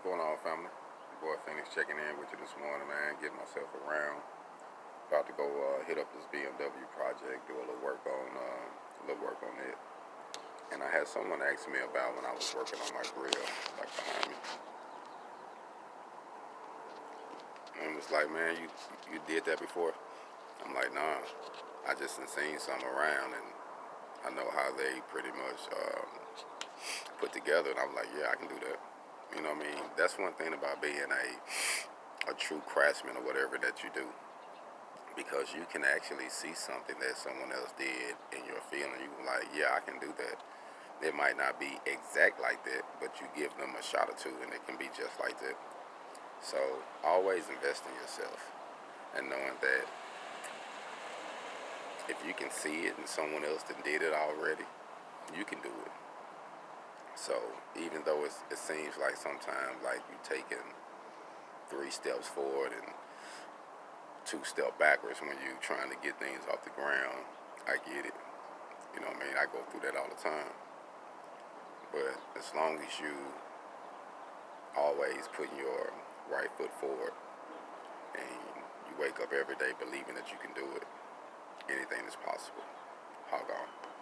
Going on, family? Your boy Phoenix checking in with you this morning, man. Getting myself around. About to go hit up this BMW project, do a little work on it. And I had someone ask me about when I was working on my grill, like behind me, and was like, "Man, you did that before?" I'm like, "Nah, I just done seen some around, and I know how they pretty much put together." And I'm like, "Yeah, I can do that." You know what I mean? That's one thing about being a true craftsman or whatever that you do, because you can actually see something that someone else did in your field, and you can like, yeah, I can do that. It might not be exact like that, but you give them a shot or two, and it can be just like that. So always invest in yourself, and knowing that if you can see it and someone else that did it already, you can do it. So even though it seems like sometimes like you taking 3 steps forward and 2 steps backwards when you trying to get things off the ground, I get it. You know what I mean? I go through that all the time. But as long as you always putting your right foot forward and you wake up every day believing that you can do it, anything is possible. Hog on.